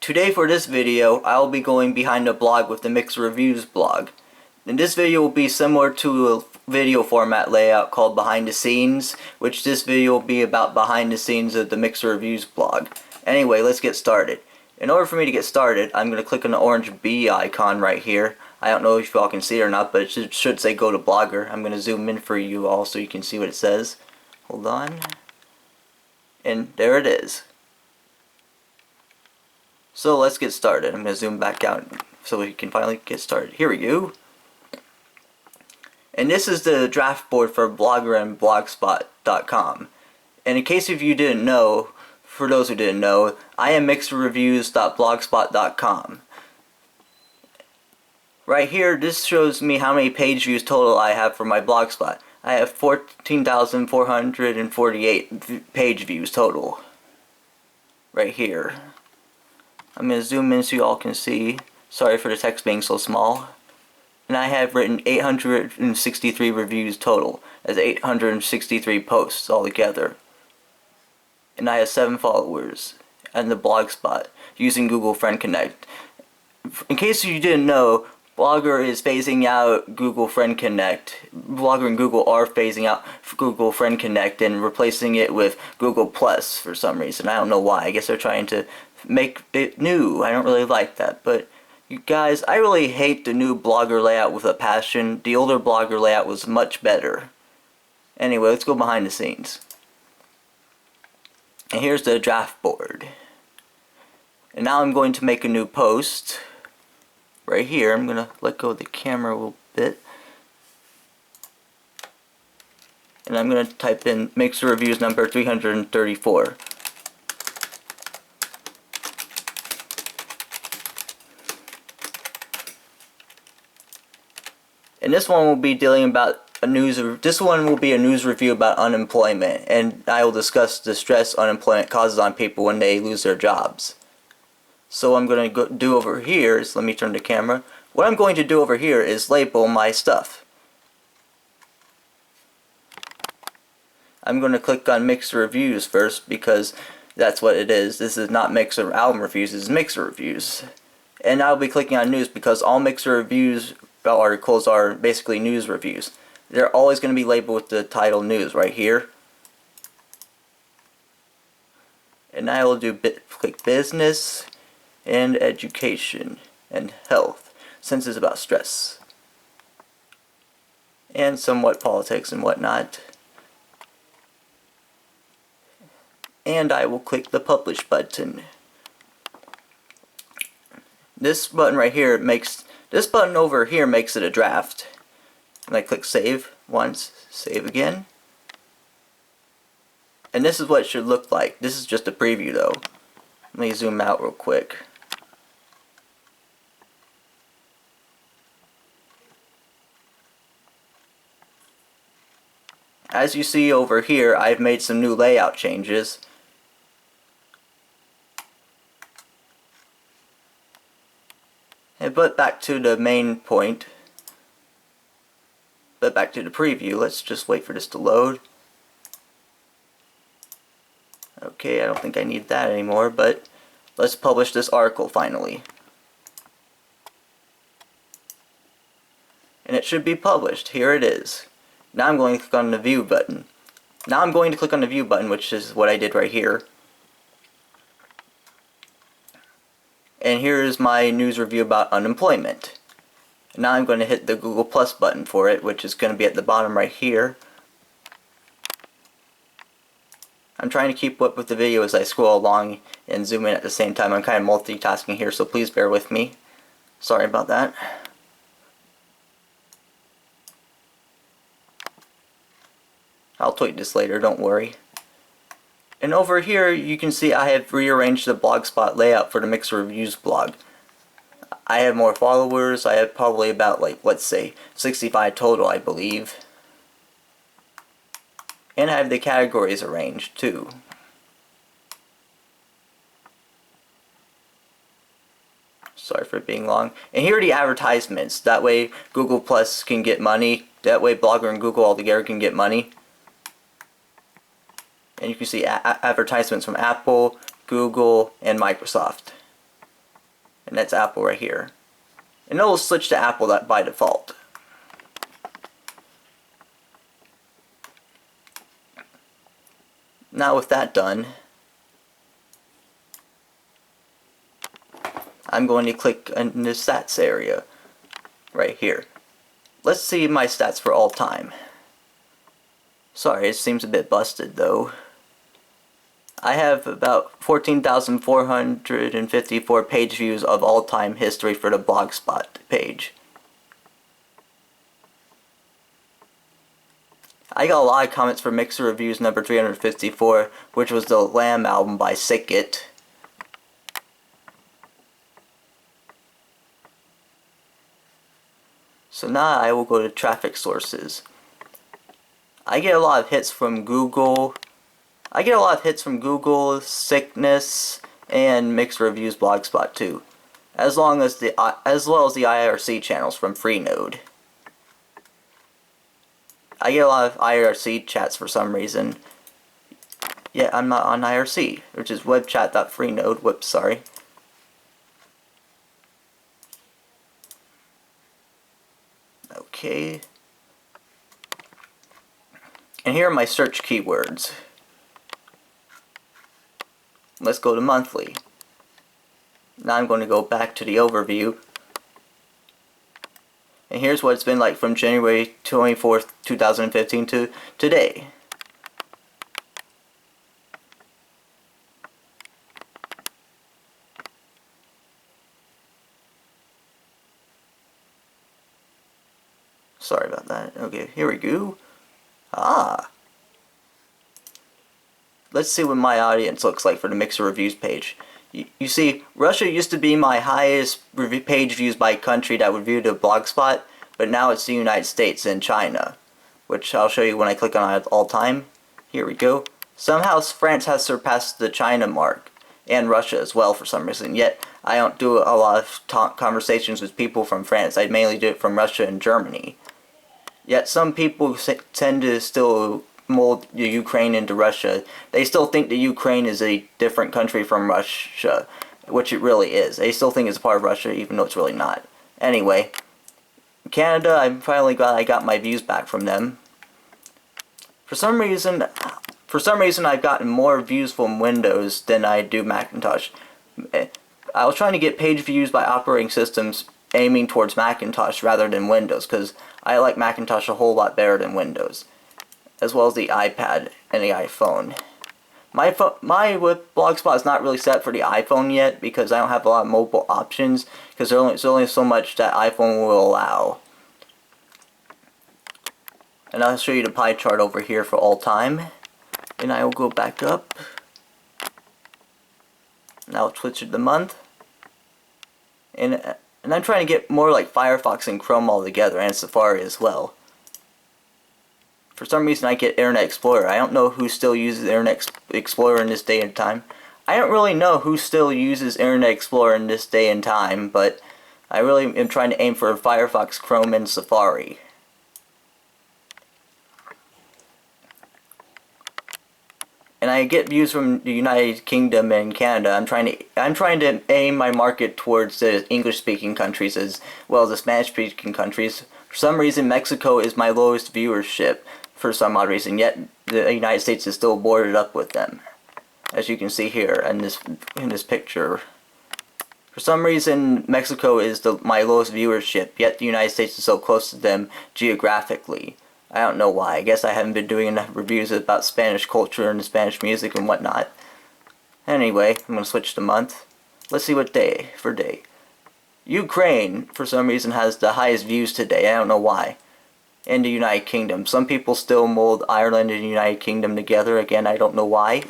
Today for this video, I will be going behind the blog with the Mixerr Reviews blog. And this video will be similar to a video format layout called Behind the Scenes, which this video will be about behind the scenes of the Mixerr Reviews blog. Anyway, let's get started. In order for me to get started, I'm going to click on the orange B icon right here. I don't know if you all can see it or not, but it should say go to Blogger. I'm going to zoom in for you all so you can see what it says. Hold on. And there it is. So let's get started. I'm going to zoom back out so we can finally get started. Here we go. And this is the draft board for Blogger and Blogspot.com. And in case if you didn't know, for those who didn't know, I am mixerreviews.blogspot.com. Right here, this shows me how many page views total I have for my Blogspot. I have 14,448 page views total. Right here. I'm going to zoom in so you all can see. Sorry for the text being so small. And I have written 863 reviews total. That's 863 posts altogether. And I have 7 followers and the Blogspot using Google Friend Connect. In case you didn't know, Blogger is phasing out Google Friend Connect. Blogger and Google are phasing out Google Friend Connect and replacing it with Google Plus for some reason. I don't know why. I guess they're trying to make it new. I don't really like that. But you guys, I really hate the new Blogger layout with a passion. The older Blogger layout was much better. Anyway, let's go behind the scenes. And here's the draft board. And now I'm going to make a new post. Right here, I'm going to let go of the camera a little bit. And I'm going to type in Mixerr Reviews number 334. And this one will be dealing about this one will be a news review about unemployment, and I will discuss the stress unemployment causes on people when they lose their jobs. So what I'm going to do over here is, let me turn the camera. What I'm going to do over here is label my stuff. I'm going to click on Mixerr Reviews first because that's what it is. This is not Mixerr Album Reviews, this is Mixerr Reviews. And I'll be clicking on News because all Mixerr Reviews articles are basically news reviews. They're always going to be labeled with the title News right here. And I will click Business and Education and Health, since it's about stress. And somewhat politics and whatnot. And I will click the Publish button. This button right here this button over here makes it a draft. And I click Save once, Save again. And this is what it should look like. This is just a preview though. Let me zoom out real quick. As you see over here, I've made some new layout changes. But back to the main point. But back to the preview. Let's just wait for this to load. Okay, I don't think I need that anymore, but let's publish this article finally. And it should be published. Here it is. Now I'm going to click on the View button. Now I'm going to click on the View button, which is what I did right here. And here is my news review about unemployment. Now I'm going to hit the Google Plus button for it, which is going to be at the bottom right here. I'm trying to keep up with the video as I scroll along and zoom in at the same time. I'm kind of multitasking here, so please bear with me. Sorry about that. I'll tweet this later, don't worry. And over here you can see I have rearranged the Blogspot layout for the Mixerr Reviews blog. I have more followers. I have probably about, let's say 65 total, I believe. And I have the categories arranged too. Sorry for it being long. And here are the advertisements. That way Google Plus can get money. That way Blogger and Google altogether can get money. And you can see advertisements from Apple, Google, and Microsoft. and that's Apple right here. And it'll switch to Apple by default. Now with that done, I'm going to click in the stats area right here. Let's see my stats for all time. Sorry, it seems a bit busted though. I have about 14,454 page views of all time history for the Blogspot page. I got a lot of comments for Mixerr Reviews number 354, which was the Lamb album by Sickit. So now I will go to traffic sources. I get a lot of hits from Google. Sickness, and Mixed Reviews Blogspot too, as well as the IRC channels from Freenode. I get a lot of IRC chats for some reason. Yet I'm not on IRC, which is webchat.freenode. Whoops, sorry. Okay. And here are my search keywords. Let's go to monthly. Now I'm going to go back to the overview. And here's what it's been like from January 24th, 2015 to today. Sorry about that. Okay, here we go. Let's see what my audience looks like for the Mixerr Reviews page. You see, Russia used to be my highest page views by country that would view the Blogspot, but now it's the United States and China, which I'll show you when I click on it all time. Here we go. Somehow France has surpassed the China mark, and Russia as well for some reason, yet I don't do a lot of conversations with people from France. I mainly do it from Russia and Germany. Yet some people tend to still mold the Ukraine into Russia. They still think the Ukraine is a different country from Russia, which it really is. They still think it's a part of Russia, even though it's really not. Anyway, Canada, I'm finally glad I got my views back from them. For some reason I've gotten more views from Windows than I do Macintosh. I was trying to get page views by operating systems aiming towards Macintosh rather than Windows, because I like Macintosh a whole lot better than Windows, as well as the iPad and the iPhone. My Blogspot is not really set for the iPhone yet because I don't have a lot of mobile options, because there's only so much that iPhone will allow. And I'll show you the pie chart over here for all time. And I will go back up. Now I'll switch to the month. And I'm trying to get more like Firefox and Chrome all together, and Safari as well. For some reason I get Internet Explorer. I don't know who still uses Internet Explorer in this day and time. I don't really know who still uses Internet Explorer in this day and time, but I really am trying to aim for Firefox, Chrome, and Safari. And I get views from the United Kingdom and Canada. I'm trying to aim my market towards the English-speaking countries as well as the Spanish-speaking countries. For some reason, Mexico is my lowest viewership for some odd reason, yet the United States is still boarded up with them, as you can see here in this picture. For some reason, Mexico is my lowest viewership, yet the United States is so close to them geographically. I don't know why. I guess I haven't been doing enough reviews about Spanish culture and Spanish music and whatnot. Anyway, I'm going to switch to month. Let's see what day. Ukraine, for some reason, has the highest views today. I don't know why. And the United Kingdom. Some people still mold Ireland and the United Kingdom together. Again, I don't know why.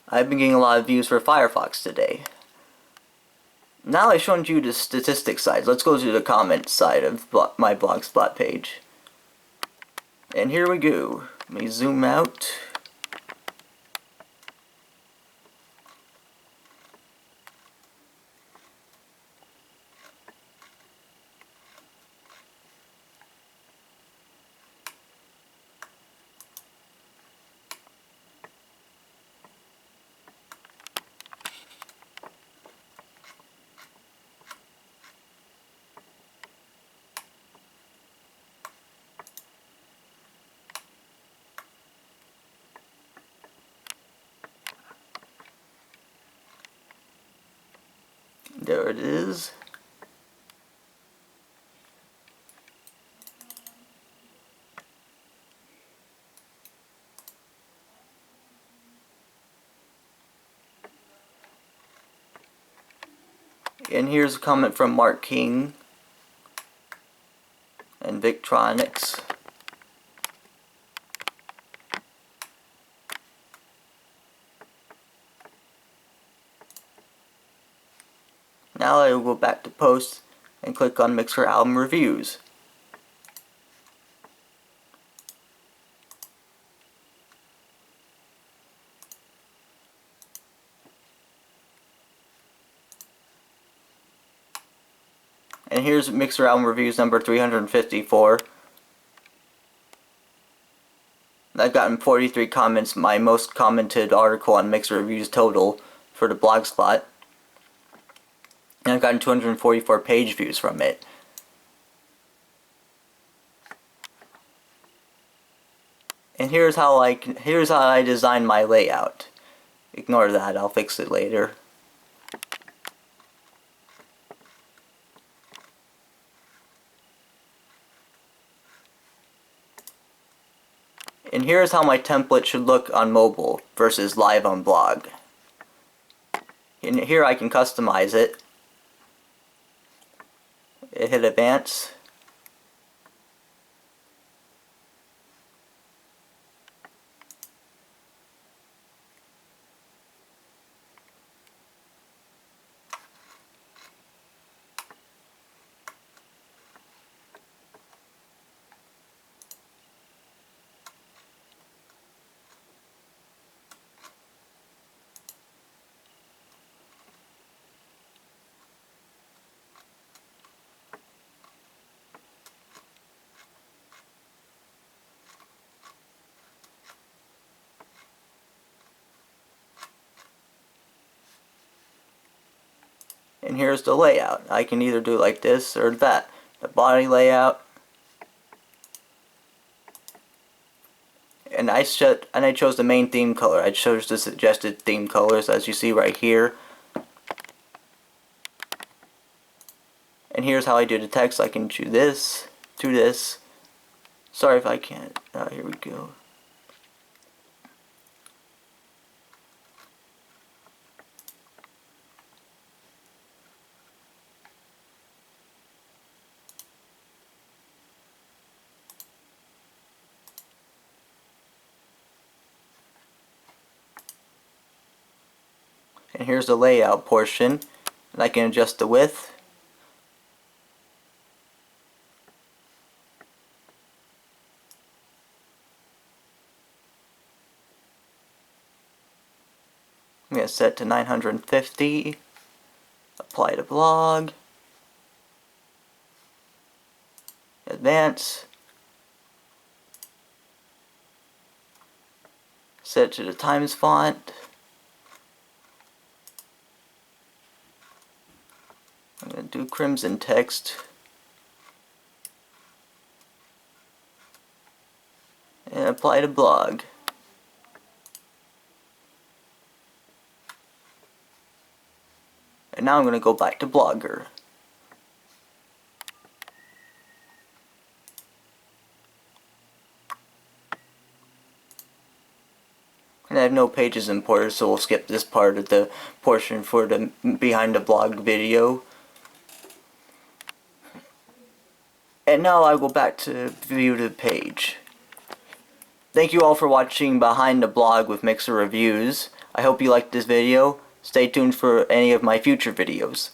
I've been getting a lot of views for Firefox today. Now I've shown you the statistics side. Let's go to the comment side of my Blogspot page. And here we go. Let me zoom out. There it is. And here's a comment from Mark King and Victronics. Now I will go back to posts and click on Mixerr album reviews. And here's Mixerr album reviews number 354. I've gotten 43 comments, my most commented article on Mixerr reviews total for the blogspot. And I've gotten 244 page views from it. And here's how I designed my layout. Ignore that, I'll fix it later. And here's how my template should look on mobile versus live on blog. And here I can customize it. Hit advance. And here's the layout. I can either do like this or that. The body layout. And I chose the main theme color. I chose the suggested theme colors as you see right here. And here's how I do the text. I can do this. Sorry if I can't. Here we go. And here's the layout portion, and I can adjust the width. I'm going to set to 950, apply to blog, advance, set to the Times font. I'm going to do crimson text. And apply to blog. And now I'm going to go back to Blogger. And I have no pages imported, so we'll skip this part of the portion for the behind the blog video. And now I go back to view the page. Thank you all for watching Behind the Blog with Mixerr Reviews. I hope you liked this video. Stay tuned for any of my future videos.